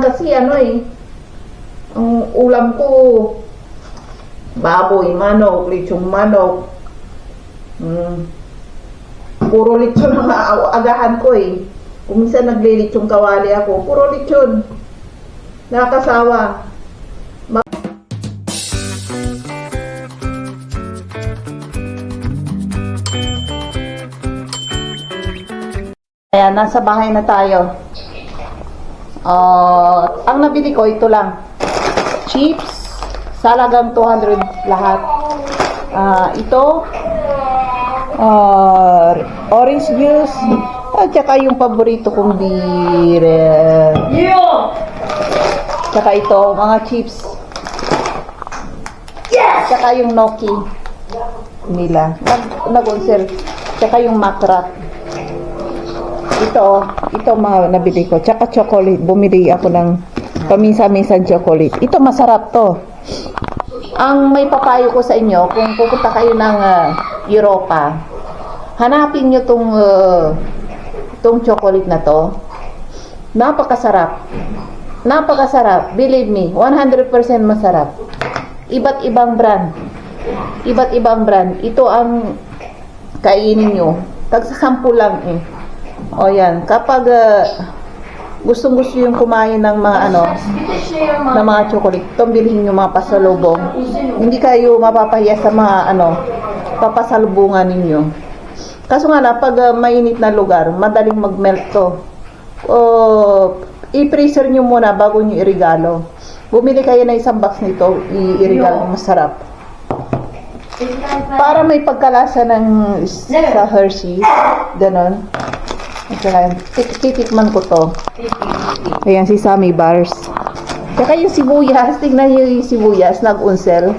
kasi ano eh. Ang ulam ko, baboy, manok, lechong manok. Puro lechon ang agahan ko eh. Kung minsan naglilitsong kawali ako, puro lechon. Nakakasawa. Ayan, nasa bahay na tayo. Ang nabili ko, ito lang. Chips, salagang 200 lahat. Ito, orange juice, at saka yung paborito kong beer. Saka ito, mga chips. Saka yung Noki nila. Nag-on-sale. Saka yung Macrat. Ito mga nabili ko. Tsaka chocolate. Bumili ako ng paminsan-minsan chocolate. Ito masarap to. Ang may papayo ko sa inyo, kung pupunta kayo ng Europa, hanapin nyo tong chocolate na to. Napakasarap. Napakasarap. Believe me, 100% masarap. Iba't ibang brand. Iba't ibang brand. Ito ang kainin nyo. Tagsasampu lang eh. O yan, kapag gustong-gusto yung kumain ng mga ng mga chocolate, itong bilhin yung mga pasalubong. Hindi kayo mapapahiya sa mga papasalubungan ninyo. Kaso nga na, pag mainit na lugar, madaling mag-melt to. I-freezer nyo muna bago nyo irigalo. Bumili kayo na isang box nito, i-regalo, masarap. Para may pagkalasa ng sa Hershey, ganon. Titikman ko to. Ayan si Sammy Bars. Tsaka yung sibuyas, tignan nyo yung sibuyas, nag-unsel.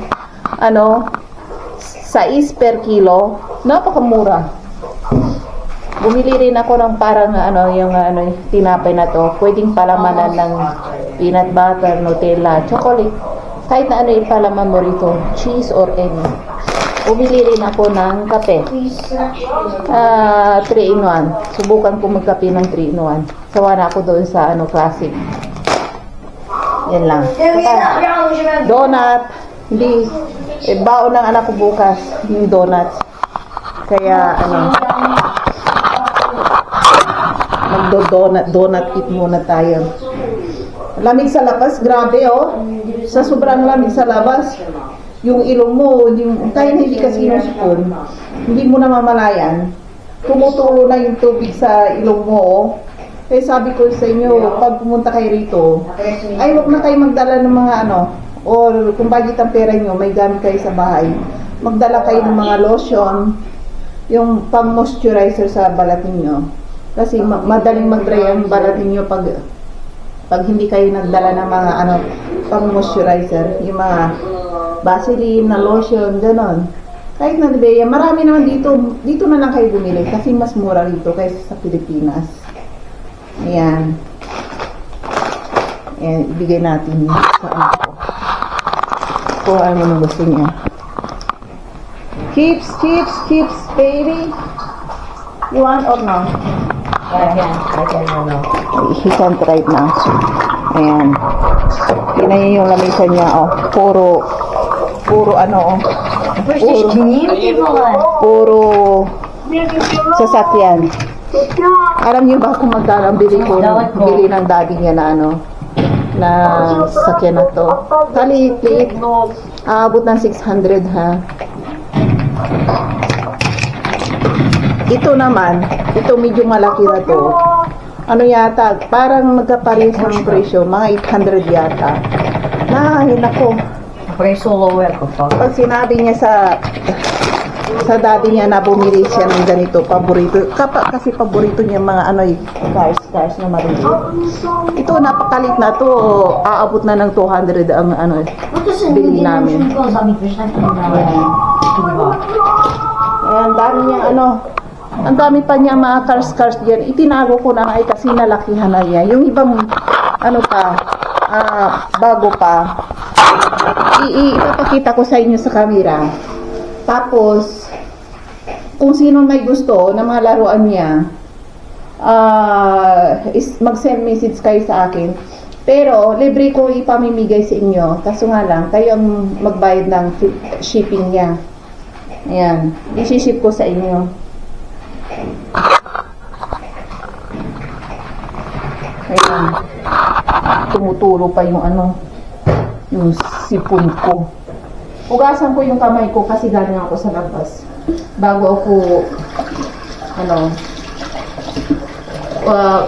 6 per kilo, napakamura. Bumili rin ako ng parang yung tinapay na to. Pwedeng palamanan ng peanut butter, Nutella, chocolate. Kahit na ipalaman mo rito, cheese or any. Bumili rin ako ng kape. 3-in-1. Subukan ko magkape ng 3-in-1. Sawa na ako doon sa classic. Yan lang. Saka, donut. Hindi. Baon ng anak ko bukas. Yung donuts. Kaya donut eat muna tayo. Lamig sa labas. Grabe sa sobrang lamig sa labas. Yung ilong mo, kahit hindi ka sinusupon, hindi mo na mamalayan, tumutulo na yung tubig sa ilong mo. Kaya sabi ko sa inyo, pag pumunta kayo rito, ay huwag na kayo magdala ng mga or kung bagit ang pera nyo, may gamit kayo sa bahay, magdala kayo ng mga lotion, yung pang-moisturizer sa balat ninyo. Kasi madaling mag-dry ang balat ninyo pag hindi kayo nagdala ng mga pang-moisturizer, yung mga Vaseline na lotion, ganon. Kahit na Nivea, marami naman dito na lang kayo bumili kasi mas mura dito kaysa sa Pilipinas. Ayan. Ayan, ibigay natin sa anak ko. Kung ano gusto niya. Chips, baby. You want or no? I can. He can't right now. Ayan. Tingnan niyo yung lamisan niya, puro sasakyan. Alam niyo ba kung magkano ang bili ng daddy niya na sasakyan na to? Kaliit-liit. Aabot ng 600 ha. Ito naman, medyo malaki na to. Yata, parang magkapares ng presyo, mga 800 yata. Nako. Preso lower ko pa. Pag sinabi niya sa daddy niya na bumili siya ng ganito, paborito. Kasi paborito niya mga cars na marunong. Ito napakalit na to, aabot na ng 200 ang bili namin. Ayan, dami niya ang dami pa niya mga cars diyan. Itinago ko na kasi nalakihan na niya. Yung ibang bago pa. Ipapakita ko sa inyo sa camera. Tapos, kung sino may gusto ng mga laruan niya, mag-send message kayo sa akin. Pero, libre ko ipamimigay sa inyo. Kaso nga lang, kayo ang magbayad ng shipping niya. Ayan. I-ship ko sa inyo. Ayan. Tumutulo pa yung yung sipon ko. Hugasan ko yung kamay ko kasi galing ako sa labas. Bago ako,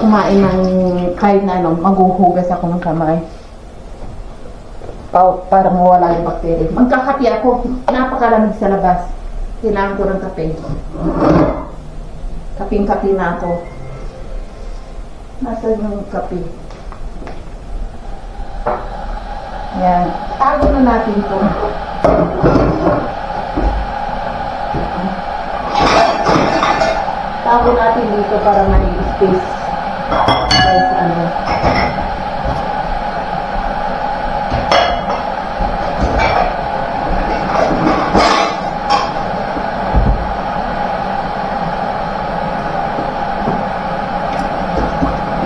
kumain ng kahit na maghuhugas ako ng kamay. Para mawala yung bacteria. Magkakape ako. Napakalamig sa labas. Kailangan ko ng kape. Kaping-kape na ako. Nasaan yung kape? Yan. Tago na natin ito. Tago natin dito para may space. Kahit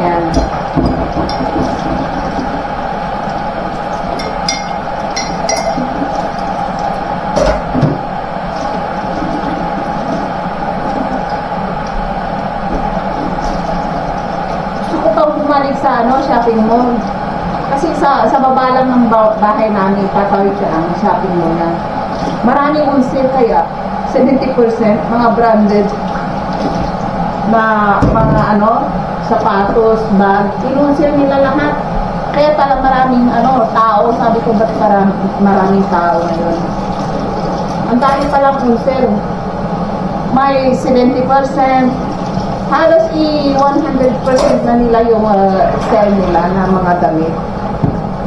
Yan. Bumalik sa shopping mall. Kasi sa baba lang ng bahay namin, patawid siya ang shopping mall na. Maraming on sale kaya 70% mga branded na mga sapatos, bag, in-on-sale nila lahat. Kaya pala maraming tao, sabi ko ba't maraming tao ngayon. Ang dami palang on-sale. May 70%, halos 100% na nila yung sale nila na mga damit.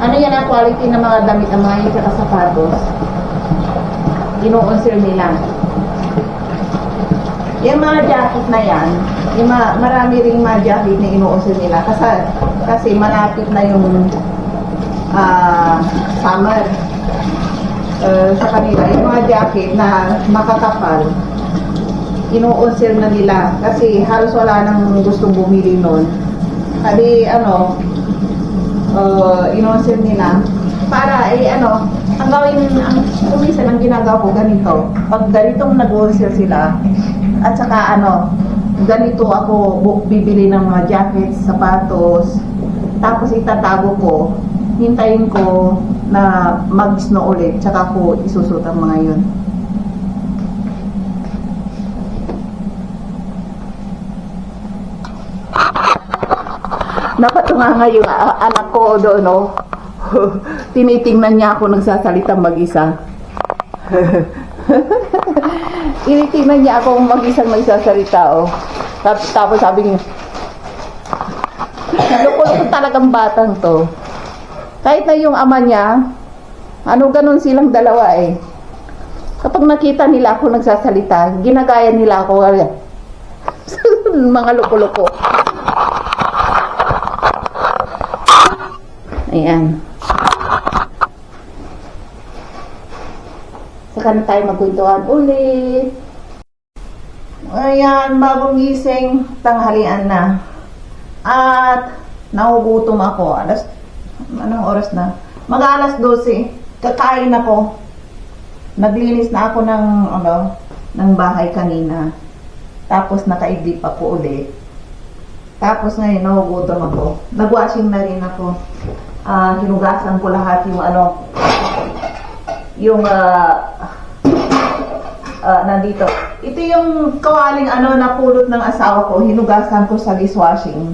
Ano yan ang quality ng mga damit ng mga yung sapatos? Ino-on-sale nila. Yung mga jacket na yan, marami ring mga jacket na ino-on-sale nila. Kasi malapit na yung summer. Sa kanila, yung mga jacket na makakapal, ino-on-sale na nila kasi halos wala nang gustong bumili nun. Kadi ino-on-sale nila para ang gawin, kumisan ang ginagawa ko ganito. Pag ganitong nag-on-sale sila at saka ganito ako bibili ng mga jackets, sapatos, tapos itatago ko, hintayin ko na mag-snow ulit, saka ko isusot ang mga yun. Napatunga nga yung anak ko doon, tinitingnan niya ako nagsasalitang mag-isa. Tinitingnan niya ako mag-isang nagsasalita, Tapos sabi niya, loko-loko talagang batang to. Kahit na yung ama niya, ganun silang dalawa eh. Kapag nakita nila ako nagsasalita, ginagaya nila ako. Mga loko-loko. Ayan. Saka na tayo magkwentuhan ulit. Ayan, bagong gising, tanghalian na. At nahugutom ako. Anong oras na? Mag-alas 12. Kakain ako. Naglinis na ako ng bahay kanina. Tapos nakaidlip ako ulit. Tapos ngayon nahugutom ako. Nag-washing na rin ako. Hinugasan ko lahat yung nandito. Ito yung kawaling napulot ng asawa ko. Hinugasan ko sa dishwashing.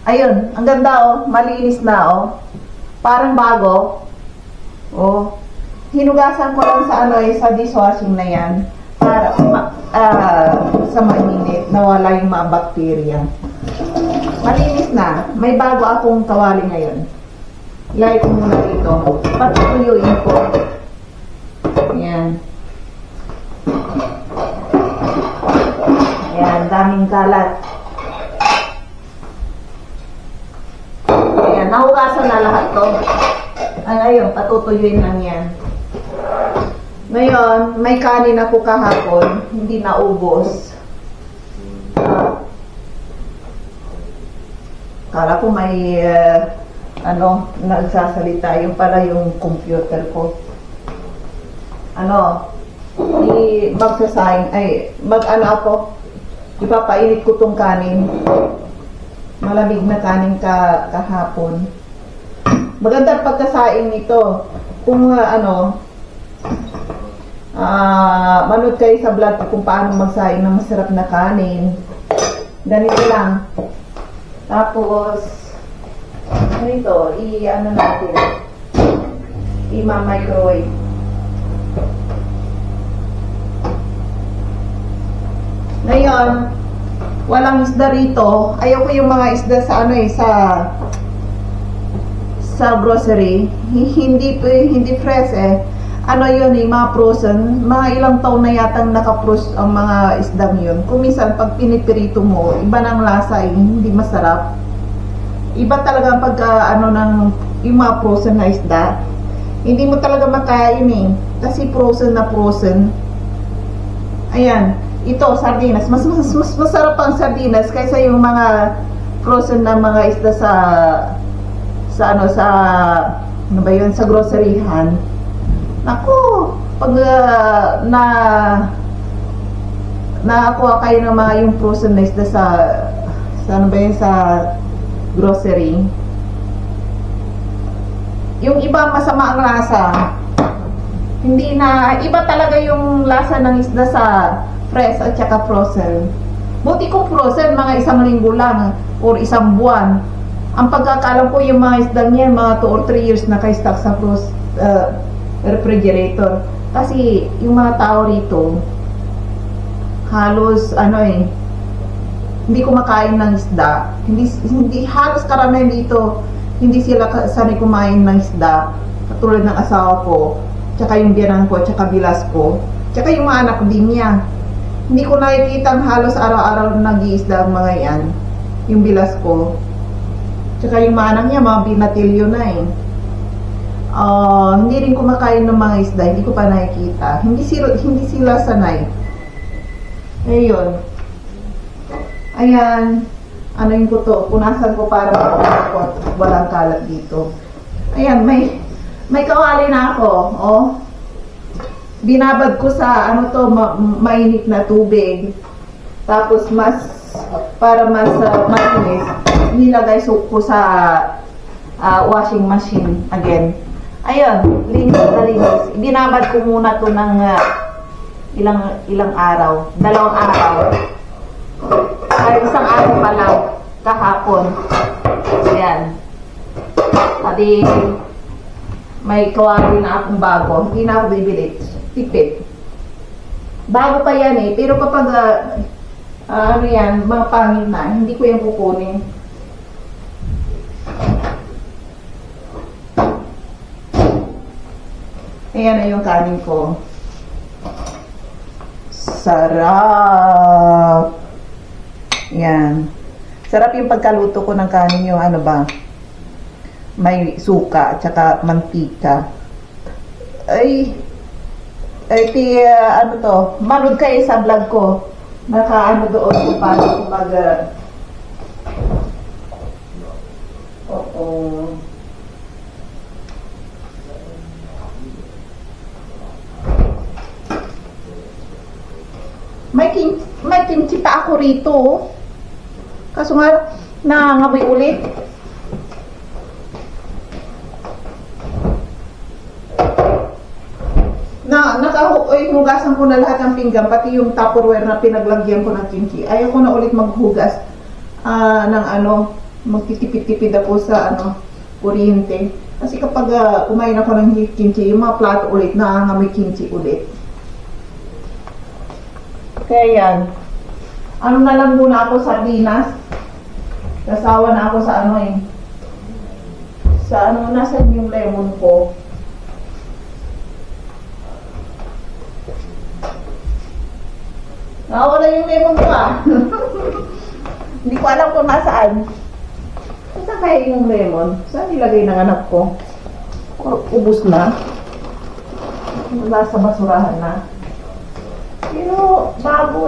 Ayun, ang ganda malinis na parang bago. Hinugasan ko lang sa dishwashing na yan para sa mainit nawala yung mga bakterya. Malinis na. May bago akong kawali ngayon. Ilagay ko muna dito. Patutuyuin ko. Ayan. Ayan, daming kalat. Ayan, nahugasan na lahat to. Ayun, patutuyuin lang yan. Ngayon, may kanin ako kahapon. Hindi naubos. Kala ko may nagsasalita. Yung pala yung computer ko. Magsasayang, ako, ipapainit ko tong kanin. Malamig na kanin kahapon. Magandang pagkasaing nito. Kung manood kayo sa vlog kung paano magsaing ng masarap na kanin. Ganito lang. Tapos, ganito, natin. I-microwave. Ngayon, walang isda rito. Ayaw ko yung mga isda sa grocery. Hindi fresh mga frozen. Mga ilang taon na yatang naka-froze ang mga isdang yun. Kung minsan, pag pinipirito mo, iba ng lasa, hindi masarap. Iba talaga ang yung mga frozen na isda. Hindi mo talaga makain kasi frozen na frozen. Ayan, ito, sardinas. Mas masarap ang sardinas kaysa yung mga frozen na mga isda sa groceryhan. Naku, pag nakakuha kayo ng mga yung frozen na isda sa grocery, yung iba masama ang lasa. Hindi na, iba talaga yung lasa ng isda sa fresh at saka frozen. Buti kung frozen, mga 1 linggo lang or 1 buwan. Ang pagkakalam ko yung mga isdang yan, mga 2 or 3 years na kay-stock sa refrigerator. Kasi yung mga tao rito halos hindi kumakain ng isda. Hindi halos karamihan dito hindi sila sanay kumain ng isda. Katulad ng asawa ko, tsaka yung biyanan ko, tsaka bilas ko, tsaka yung mga anak din niya. Hindi ko nakikita halos araw-araw nag-iisda ang mga yan. Yung bilas ko, tsaka yung mga anak niya, mga binatilyo na hindi rin kumakain ng mga isda, hindi ko pa nakikita. Hindi sila sanay. Ayun. Ayan. Yung ko to? Punasan ko para walang kalat dito. Ayan, may kawali na ako. Binabad ko sa mainit na tubig. Tapos para mas malinis, nilagay ko sa washing machine again. Ayun, linis na linis. Binabad ko muna to ng ilang araw. 2 araw. Ay, 1 araw pa lang kahapon. Ayan. Pati may kawali na akong bago. Hindi na ako bibili. Tipid. Bago pa yan pero kapag mga pangit na, hindi ko yan kukunin. Ayan na yung kanin ko. Sarap! Yan. Sarap yung pagkaluto ko ng kanin yung may suka at saka mantika. Manood kayo sa vlog ko. Doon kung paano ko may kimchi pa ako rito. Kaso nga, nangangamoy ulit. Hugasan ko na lahat ng pinggan, pati yung Tupperware na pinaglagyan ko ng kimchi. Ayaw ko na ulit maghugas magtitipid-tipid ako sa kuryente. Kasi kapag kumain ako ng kimchi, yung mga plato ulit, nangangamoy kimchi ulit. Kaya yan. Na lang muna ako sardinas. Kasawa na ako sa nasan yung lemon ko. Nawala yung lemon ko Hindi ko alam kung nasaan. Saan kaya yung lemon? Saan nilagay ng anak ko? Ubus na. Nasa basurahan na. Pero bago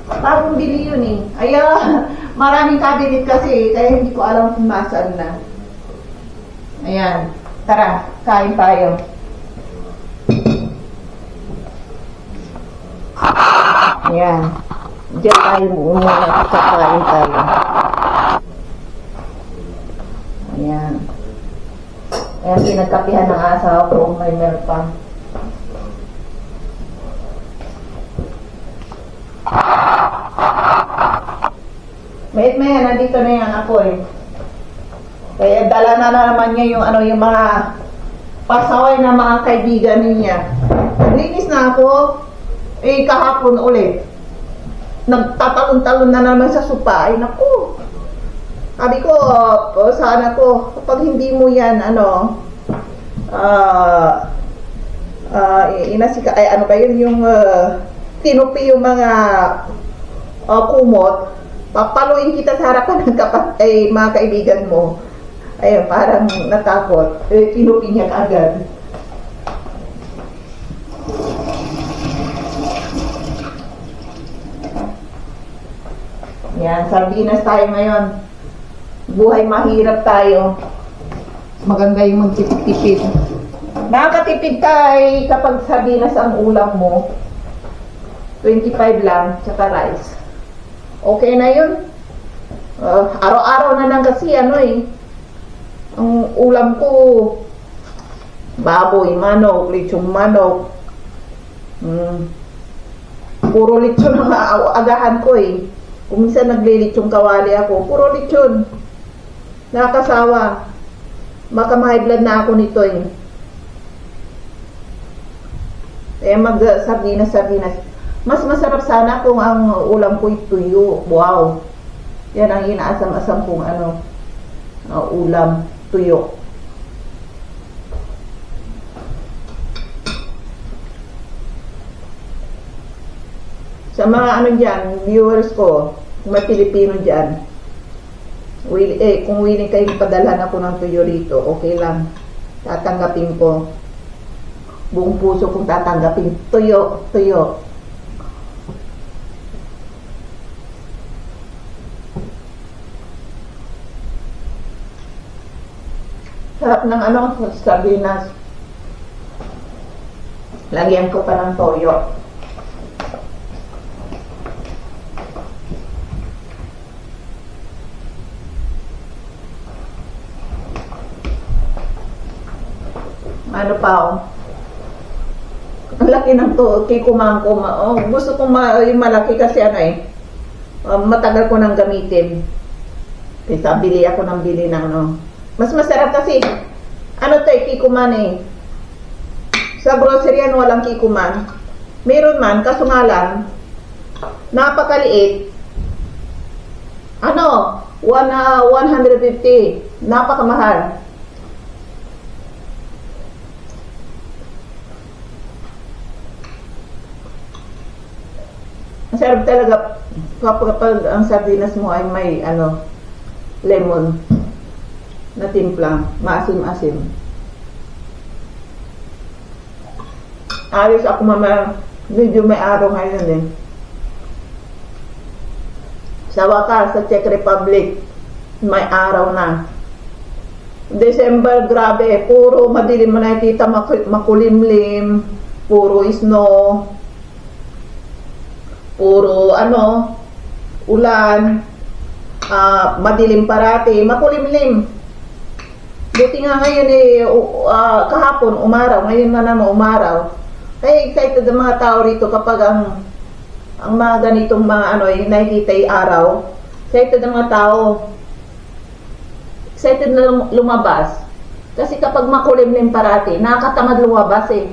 bagong bili yun Maraming cabinet kasi, kaya hindi ko alam kung nasaan na. Ayan. Tara, kain tayo. Ayan. Diyan tayo muna kakain tayo. Ayan. Ayan, pinagkapihan ng asawa ko kung may meron pa. Maya, nandito na yan ako eh. Kaya dala na naman niya yung ano, yung mga pasaway na mga kaibigan niya. Naglinis na ako, eh kahapon ulit. Nagtatalon-talon na naman sa sopa. Ay naku. Sabi ko, sana ko, kapag hindi mo yan, ano, ay ano ba yun, yung tinupi yung mga kumot, papaluin kita sa harapan ng mga kaibigan mo. Ayun, parang natakot. Tinupi niya kaagad. Yan, sardinas tayo ngayon. Buhay mahirap tayo. Maganda yung magtipid-tipid. Nakakatipid ka kapag sardinas ang ulam mo. 25 lang, tsaka rice. Okay na yun. Araw-araw na lang kasi ano eh. Ang ulam ko, baboy, manok, lechong manok. Puro lechon ang agahan ko eh. Kung minsan naglilitsong kawali ako, puro lechon. Nakakasawa. Maka-high blood na ako nito eh. Kaya mag-sardinas. Mas masarap sana kung ang ulam ko'y tuyo. Wow. Yan ang inaasam-asam kong ano, ulam, tuyo. Sa mga ano dyan, viewers ko, kung may Pilipino dyan, kung willing kayo padalhan ako ng tuyo rito, okay lang. Tatanggapin ko. Buong puso kong tatanggapin. Tuyo. Sarap ng ano, sardinas. Lagyan ko pa ng toyo. Ano pa oh? Ang laki ng kikumang ko. Oh, gusto kong yung malaki kasi ano eh. Matagal ko nang gamitin. Kaya bili ako ng bili ng ano. Mas masarap kasi, ano to kikuman eh. Sa grocery yan walang kikuman. Meron man, kaso nga lang, napakaliit. Ano, 150. Napakamahal. Masarap talaga kapag ang sardinas mo ay may ano, lemon na timpla, maasim-asim. Alis ako mama, medyo may araw ngayon eh. Sa wakas, sa Czech Republic, may araw na. December, grabe, puro madilim mo nakikita, makulimlim, puro snow, puro ano, ulan, madilim parati, makulimlim. Buti nga ngayon eh, kahapon umaraw, ngayon na naman umaraw. Kaya excited ang mga tao rito kapag ang mga ganitong mga ano, nakikita yung araw. Excited ang mga tao. Excited na lumabas. Kasi kapag makulimlim parati, nakakatamad lumabas eh.